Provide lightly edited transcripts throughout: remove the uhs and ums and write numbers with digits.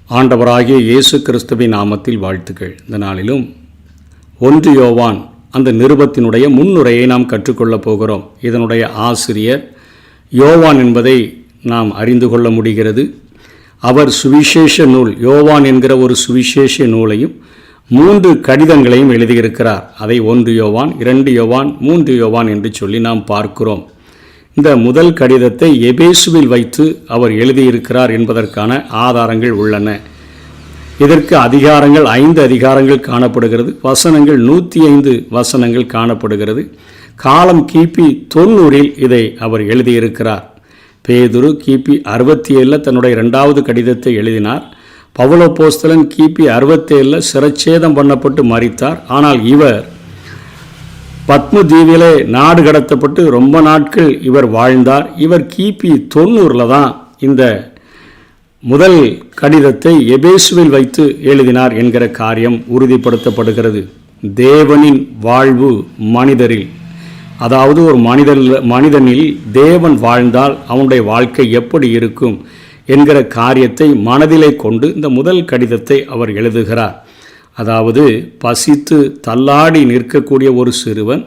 ஆண்டவராகிய இயேசு கிறிஸ்துவின் நாமத்தில் வாழ்த்துக்கள். இந்த நாளிலும் 1 யோவான் அந்த நிருபத்தினுடைய முன்னுரையை நாம் கற்றுக்கொள்ளப் போகிறோம். இதனுடைய ஆசிரியர் யோவான் என்பதை நாம் அறிந்து கொள்ள முடிகிறது. அவர் சுவிசேஷ நூல், யோவான் என்கிற ஒரு சுவிசேஷ நூலையும் 3 கடிதங்களையும் எழுதியிருக்கிறார். அதை 1 யோவான், 2 யோவான், 3 யோவான் என்று சொல்லி நாம் பார்க்கிறோம். இந்த முதல் கடிதத்தை எபேசுவில் வைத்து அவர் எழுதியிருக்கிறார் என்பதற்கான ஆதாரங்கள் உள்ளன. இதற்கு அதிகாரங்கள் 5 அதிகாரங்கள் காணப்படுகிறது. வசனங்கள் 105 வசனங்கள் காணப்படுகிறது. காலம் கிபி 90 இதை அவர் எழுதியிருக்கிறார். பேதுரு கிபி 67 தன்னுடைய 2வது கடிதத்தை எழுதினார். பவுலப்போஸ்தலன் கிபி 67 சிரச்சேதம் பண்ணப்பட்டு மரித்தார். ஆனால் இவர் பத்ம தீவிலே நாடு கடத்தப்பட்டு ரொம்ப நாட்கள் இவர் வாழ்ந்தார். இவர் கிபி 90 தான் இந்த முதல் கடிதத்தை எபேசுவில் வைத்து எழுதினார் என்கிற காரியம் உறுதிப்படுத்தப்படுகிறது. தேவனின் வாழ்வு மனிதரில், அதாவது ஒரு மனிதனில் தேவன் வாழ்ந்தால் அவனுடைய வாழ்க்கை எப்படி இருக்கும் என்கிற காரியத்தை மனதிலே கொண்டு இந்த முதல் கடிதத்தை அவர் எழுதுகிறார். அதாவது பசித்து தள்ளாடி நிற்கக்கூடிய ஒரு சிறுவன்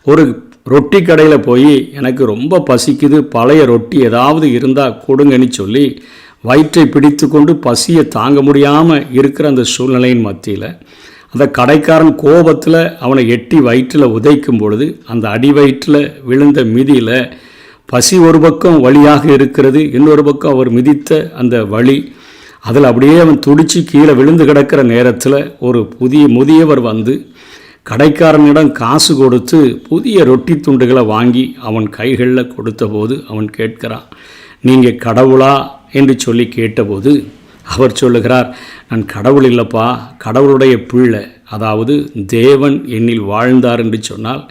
ஒரு ரொட்டி கடையில் போய் எனக்கு ரொம்ப பசிக்குது, பழைய ரொட்டி ஏதாவது இருந்தால் கொடுங்கன்னு சொல்லி வயிற்றை பிடித்து கொண்டு பசியை தாங்க முடியாமல் இருக்கிற அந்த சூழ்நிலையின் மத்தியில் அந்த கடைக்காரன் கோபத்தில் அவனை எட்டி வயிற்றில் உதைக்கும் பொழுது அந்த அடி வயிற்றில் விழுந்த மிதியில் பசி ஒரு பக்கம் வழியாக இருக்கிறது, இன்னொரு பக்கம் அவர் மிதித்த அந்த வழி, அதில் அப்படியே அவன் துடித்து கீழே விழுந்து கிடக்கிற நேரத்தில் ஒரு முதியவர் வந்து கடைக்காரனிடம் காசு கொடுத்து புதிய ரொட்டி துண்டுகளை வாங்கி அவன் கைகளில் கொடுத்தபோது அவன் கேட்கிறான், நீங்கள் கடவுளா என்று சொல்லி கேட்டபோது அவர் சொல்லுகிறார், நான் கடவுள் இல்லைப்பா, கடவுளுடைய பிள்ளை. அதாவது தேவன் என்னில் வாழ்ந்தார் என்று சொன்னால்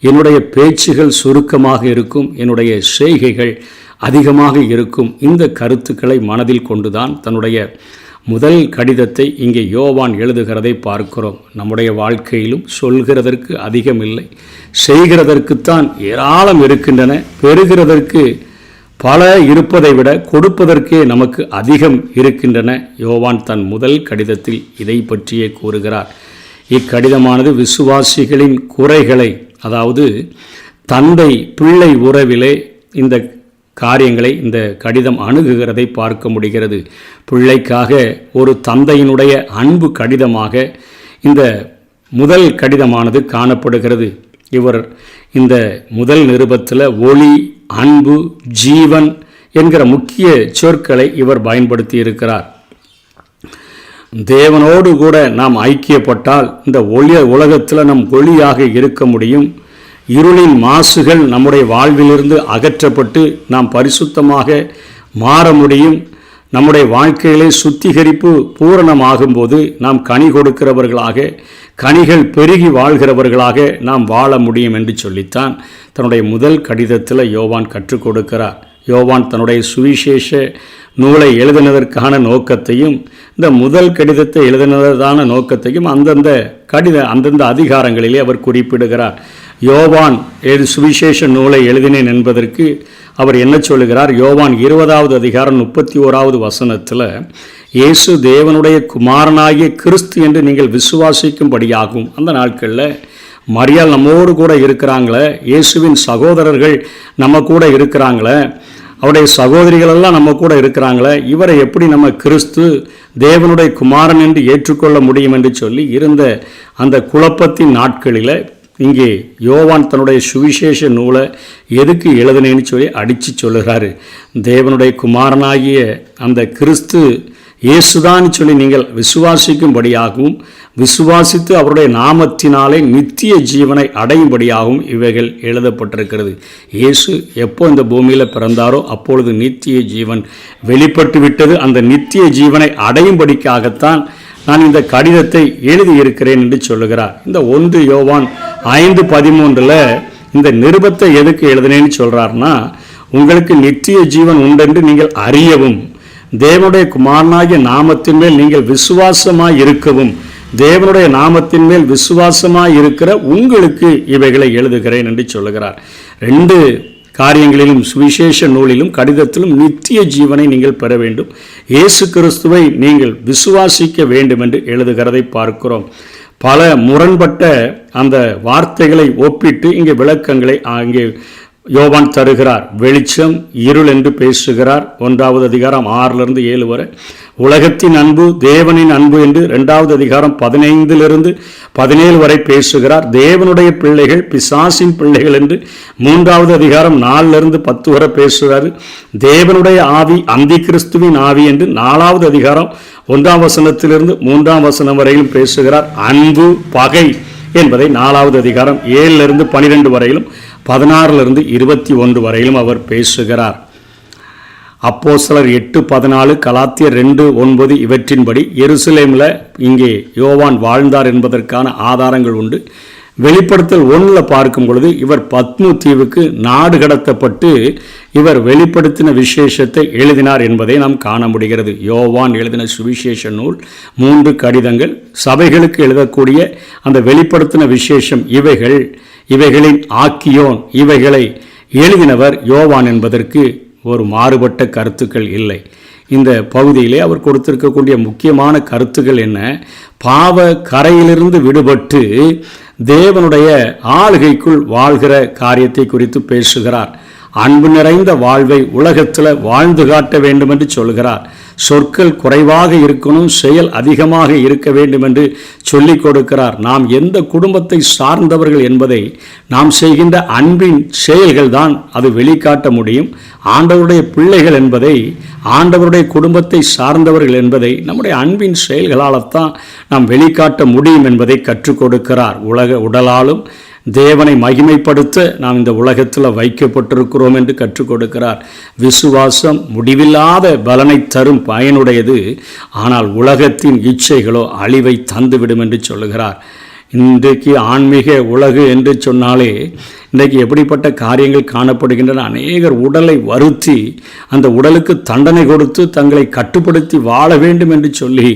என்னுடைய பேச்சுகள் சுருக்கமாக இருக்கும், என்னுடைய செய்கைகள் அதிகமாக இருக்கும். இந்த கருத்துக்களை மனதில் கொண்டுதான் தன்னுடைய முதல் கடிதத்தை இங்கே யோவான் எழுதுகிறதை பார்க்கிறோம். நம்முடைய வாழ்க்கையிலும் சொல்கிறதற்கு அதிகம் இல்லை, செய்கிறதற்குத்தான் ஏராளம் இருக்கின்றன. பெறுகிறதற்கு பல இருப்பதை விட கொடுப்பதற்கே நமக்கு அதிகம் இருக்கின்றன. யோவான் தன் முதல் கடிதத்தில் இதை பற்றியே கூறுகிறார். இக்கடிதமானது விசுவாசிகளின் குறைகளை, அதாவது தந்தை பிள்ளை உறவிலே இந்த காரியங்களை இந்த கடிதம் அணுகுகிறதை பார்க்க முடிகிறது. பிள்ளைக்காக ஒரு தந்தையினுடைய அன்பு கடிதமாக இந்த முதல் கடிதமானது காணப்படுகிறது. இவர் இந்த முதல் நிருபத்தில் ஒளி, அன்பு, ஜீவன் என்கிற முக்கிய சொற்களை இவர் பயன்படுத்தி இருக்கிறார். தேவனோடு கூட நாம் ஐக்கியப்பட்டால் இந்த உலகத்தில் நம் ஒளியாக இருக்க முடியும். இருளின் மாசுகள் நம்முடைய வாழ்விலிருந்து அகற்றப்பட்டு நாம் பரிசுத்தமாக மாற முடியும். நம்முடைய வாழ்க்கையிலே சுத்திகரிப்பு பூரணமாகும்போது நாம் கனி கொடுக்கிறவர்களாக, கனிகள் பெருகி வாழ்கிறவர்களாக நாம் வாழ முடியும் என்று சொல்லித்தான் தன்னுடைய முதல் கடிதத்தில் யோவான் கற்றுக் கொடுக்கிறார். யோவான் தன்னுடைய சுவிசேஷ நூலை எழுதினதற்கான நோக்கத்தையும் இந்த முதல் கடிதத்தை எழுதினதான நோக்கத்தையும் அந்தந்த அதிகாரங்களிலே அவர் குறிப்பிடுகிறார். யோவான் சுவிசேஷ நூலை எழுதினேன் என்பதற்கு அவர் என்ன சொல்லுகிறார்? யோவான் 20வது அதிகாரம் 31வது வசனத்தில் இயேசு தேவனுடைய குமாரனாகிய கிறிஸ்து என்று நீங்கள் விசுவாசிக்கும்படியாகும். அந்த நாட்களில் மரியாள் நம்மோடு கூட இருக்கிறாங்களே, இயேசுவின் சகோதரர்கள் நம்ம கூட இருக்கிறாங்களே, அவருடைய சகோதரிகளெல்லாம் நம்ம கூட இருக்கிறாங்களே, இவரை எப்படி நம்ம கிறிஸ்து தேவனுடைய குமாரன் என்று ஏற்றுக்கொள்ள முடியும் என்று சொல்லி இருந்த அந்த குழப்பத்தின் நாட்களில் இங்கே யோவான் தன்னுடைய சுவிசேஷ நூலை எதுக்கு எழுதினேன்னு சொல்லி அடித்து சொல்லுகிறாரு. தேவனுடைய குமாரனாகிய அந்த கிறிஸ்து இயேசுதான் சொல்லி நீங்கள் விசுவாசிக்கும்படியாகவும், விசுவாசித்து அவருடைய நாமத்தினாலே நித்திய ஜீவனை அடையும்படியாகவும் இவைகள் எழுதப்பட்டிருக்கிறது. இயேசு எப்போ இந்த பூமியில் பிறந்தாரோ அப்பொழுது நித்திய ஜீவன் வெளிப்பட்டு விட்டது. அந்த நித்திய ஜீவனை அடையும்படிக்காகத்தான் நான் இந்த கடிதத்தை எழுதியிருக்கிறேன் என்று சொல்லுகிறார். இந்த 1 யோவான் 5:13 இந்த நிருபத்தை எதுக்கு எழுதினேன்னு சொல்கிறார்னா, உங்களுக்கு நித்திய ஜீவன் உண்டென்று நீங்கள் அறியவும், தேவனுடைய குமாரனாகிய நாமத்தின் மேல் நீங்கள் விசுவாசமாய் இருக்கவும், தேவனுடைய நாமத்தின் மேல் விசுவாசமாய் இருக்கிற உங்களுக்கு இவைகளை எழுதுகிறேன் என்று சொல்லுகிறார். 2 காரியங்களிலும் சுவிசேஷ நூலிலும் கடிதத்திலும் நித்திய ஜீவனை நீங்கள் பெற வேண்டும், இயேசு கிறிஸ்துவை நீங்கள் விசுவாசிக்க வேண்டும் என்று எழுதுகிறதை பார்க்கிறோம். பல முரண்பட்ட அந்த வார்த்தைகளை ஒப்பிட்டு இங்கே விளக்கங்களை அங்கே யோவான் தருகிறார். வெளிச்சம் இருள் என்று பேசுகிறார். 1வது அதிகாரம் 6 7 வரை. உலகத்தின் அன்பு தேவனின் அன்பு என்று 2வது அதிகாரம் 15 17 வரை பேசுகிறார். தேவனுடைய பிள்ளைகள் பிசாசின் பிள்ளைகள் என்று 3வது அதிகாரம் 4 10 வரை பேசுகிறார். தேவனுடைய ஆவி அந்தி கிறிஸ்துவின் ஆவி என்று 4வது அதிகாரம் 1ஆம் வசனத்திலிருந்து 3ஆம் வசனம் வரையிலும் பேசுகிறார். அன்பு பகை என்பதை 4வது அதிகாரம் 7 12 வரையிலும் 16 21 வரையிலும் அவர் பேசுகிறார். அப்போஸ்தலர் 8:14, கலாத்தியர் 2:9 இவற்றின்படி எருசலேமில் இங்கே யோவான் வாழ்ந்தார் என்பதற்கான ஆதாரங்கள் உண்டு. வெளிப்படுத்தல் 1 பார்க்கும் பொழுது இவர் பத்மு தீவுக்கு நாடு கடத்தப்பட்டு இவர் வெளிப்படுத்தின விசேஷத்தை எழுதினார் என்பதை நாம் காண முடிகிறது. யோவான் எழுதின சுவிசேஷ நூல் 3 கடிதங்கள், சபைகளுக்கு எழுதக்கூடிய அந்த வெளிப்படுத்தின விசேஷம் இவைகளின் ஆக்கியோன், இவைகளை எழுதினவர் யோவான் என்பதற்கு ஒரு மாறுபட்ட கருத்துக்கள் இல்லை. இந்த பகுதியிலே அவர் கொடுத்திருக்கக்கூடிய முக்கியமான கருத்துக்கள் என்ன? பாவ கரையிலிருந்து விடுபட்டு தேவனுடைய ஆளுகைக்குள் வாழ்கிற காரியத்தை குறித்து பேசுகிறார். அன்பு நிறைந்த வாழ்வை உலகத்தில் வாழ்ந்து காட்ட வேண்டும் என்று சொல்கிறார். சொற்கள் குறைவாக இருக்கணும், செயல் அதிகமாக இருக்க வேண்டும் என்று சொல்லிக் கொடுக்கிறார். நாம் எந்த குடும்பத்தை சார்ந்தவர்கள் என்பதை நாம் செய்கின்ற அன்பின் செயல்கள் தான் அது வெளிக்காட்ட முடியும். ஆண்டவருடைய பிள்ளைகள் என்பதை, ஆண்டவருடைய குடும்பத்தை சார்ந்தவர்கள் என்பதை நம்முடைய அன்பின் செயல்களால் தான் நாம் வெளிக்காட்ட முடியும் என்பதை கற்றுக் கொடுக்கிறார். உடலாலும் தேவனை மகிமைப்படுத்த நாம் இந்த உலகத்தில் வைக்கப்பட்டிருக்கிறோம் என்று கற்றுக் கொடுக்கிறார். விசுவாசம் முடிவில்லாத பலனை தரும் பயனுடையது, ஆனால் உலகத்தின் இச்சைகளோ அழிவை தந்துவிடும் என்று சொல்லுகிறார். இன்றைக்கு ஆன்மீக உலகு என்று சொன்னாலே இன்றைக்கு எப்படிப்பட்ட காரியங்கள் காணப்படுகின்றன? அநேகர் உடலை வருத்தி அந்த உடலுக்கு தண்டனை கொடுத்து தங்களை கட்டுப்படுத்தி வாழ வேண்டும் என்று சொல்லி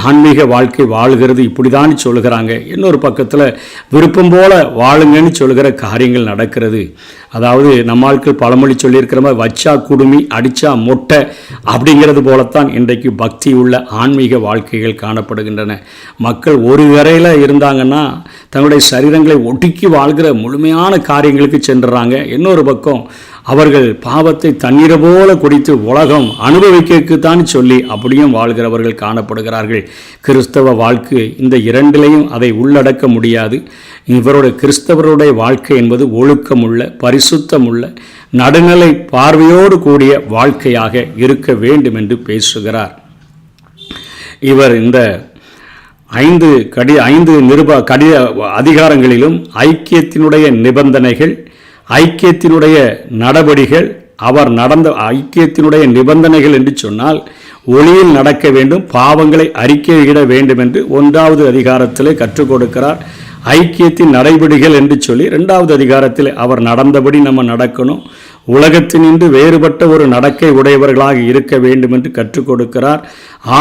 ஆன்மீக வாழ்க்கை வாழ்கிறது இப்படிதான் சொல்லுகிறாங்க. இன்னொரு பக்கத்தில் விருப்பம் போல வாழுங்கன்னு சொல்கிற காரியங்கள் நடக்கிறது. அதாவது நம்ம ஆட்கள் பழமொழி சொல்லியிருக்கிற மாதிரி வச்சா குடுமி அடித்தா மொட்டை அப்படிங்கிறது போலத்தான் இன்றைக்கு பக்தி உள்ள ஆன்மீக வாழ்க்கைகள் காணப்படுகின்றன. மக்கள் ஒரு கரையில் இருந்தாங்கன்னா தங்களுடைய சரீரங்களை ஒடுக்கி வாழ்கிற முழுமையான காரியங்களுக்கு சென்றுறாங்க. இன்னொரு பக்கம் அவர்கள் பாவத்தை தண்ணீரை போல குடித்து உலகம் அனுபவிக்கத்தான் சொல்லி அப்படியும் வாழ்கிறவர்கள் காணப்படுகிறார்கள். கிறிஸ்தவ வாழ்க்கை இந்த இரண்டிலையும் அதை உள்ளடக்க முடியாது. இவருடைய கிறிஸ்தவருடைய வாழ்க்கை என்பது ஒழுக்கமுள்ள, பரிசுத்தமுள்ள, நடுநிலை பார்வையோடு கூடிய வாழ்க்கையாக இருக்க வேண்டும் என்று பேசுகிறார். இவர் இந்த 5 அதிகாரங்களிலும் ஐக்கியத்தினுடைய நிபந்தனைகள், ஐக்கியத்தினுடைய நடவடிக்கைகள், அவர் நடந்த ஐக்கியத்தினுடைய நிபந்தனைகள் என்று சொன்னால் ஒளியில் நடக்க வேண்டும், பாவங்களை அறிக்கையிட வேண்டும் என்று 1வது அதிகாரத்திலே கற்றுக் கொடுக்கிறார். ஐக்கியத்தின் நடைபடிகள் என்று சொல்லி 2வது அதிகாரத்தில் அவர் நடந்தபடி நம்ம நடக்கணும், உலகத்தினின்று வேறுபட்ட ஒரு நடக்கை உடையவர்களாக இருக்க வேண்டும் என்று கற்றுக் கொடுக்கிறார்.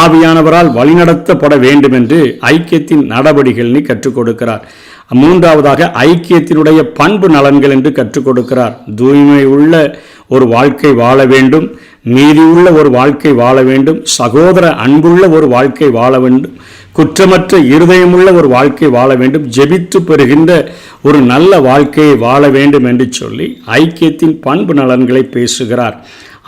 ஆவியானவரால் வழிநடத்தப்பட வேண்டும் என்று ஐக்கியத்தின் நடவடிக்கைகளை கற்றுக் கொடுக்கிறார். 3வதாக ஐக்கியத்தினுடைய பண்பு நலன்கள் என்று கற்றுக் கொடுக்கிறார். தூய்மை உள்ள ஒரு வாழ்க்கை வாழ வேண்டும், நீதியுள்ள ஒரு வாழ்க்கை வாழ வேண்டும், சகோதர அன்புள்ள ஒரு வாழ்க்கை வாழ வேண்டும், குற்றமற்ற இருதயமுள்ள ஒரு வாழ்க்கை வாழ வேண்டும், ஜெபித்து பெறுகின்ற ஒரு நல்ல வாழ்க்கையை வாழ வேண்டும் என்று சொல்லி ஐக்கியத்தின் பண்பு நலன்களை பேசுகிறார்.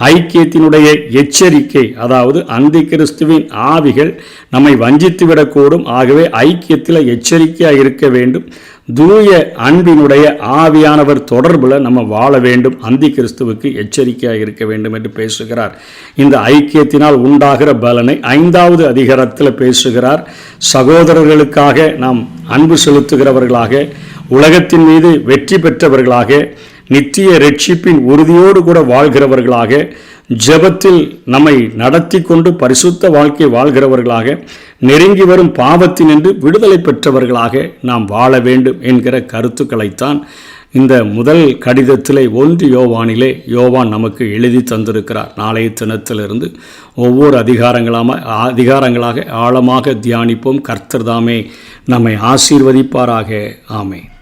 ஐக்கியத்தினுடைய எச்சரிக்கை, அதாவது அந்தி கிறிஸ்துவின் ஆவிகள் நம்மை வஞ்சித்து விடக்கூடும், ஆகவே ஐக்கியத்தில் எச்சரிக்கையாக இருக்க வேண்டும். தூய அன்பினுடைய ஆவியானவர் தொடர்பில் நம்ம வாழ வேண்டும், அந்தி கிறிஸ்துவுக்கு எச்சரிக்கையாக இருக்க வேண்டும் என்று பேசுகிறார். இந்த ஐக்கியத்தினால் உண்டாகிற பலனை 5வது அதிகாரத்தில் பேசுகிறார். சகோதரர்களுக்காக நாம் அன்பு செலுத்துகிறவர்களாக, உலகத்தின் மீது வெற்றி பெற்றவர்களாக, நித்திய ரட்சிப்பின் உறுதியோடு கூட வாழ்கிறவர்களாக, ஜெபத்தில் நம்மை நடத்தி கொண்டு பரிசுத்த வாழ்க்கை வாழ்கிறவர்களாக, நெருங்கி வரும் பாவத்தினின்று விடுதலை பெற்றவர்களாக நாம் வாழ வேண்டும் என்கிற கருத்துக்களைத்தான் இந்த முதல் கடிதத்திலே 1 யோவானிலே யோவான் நமக்கு எழுதி தந்திருக்கிறார். நாளைய தினத்திலிருந்து ஒவ்வொரு அதிகாரங்களாக ஆழமாக தியானிப்போம். கர்த்தர் தாமே நம்மை ஆசீர்வதிப்பாராக. ஆமென்.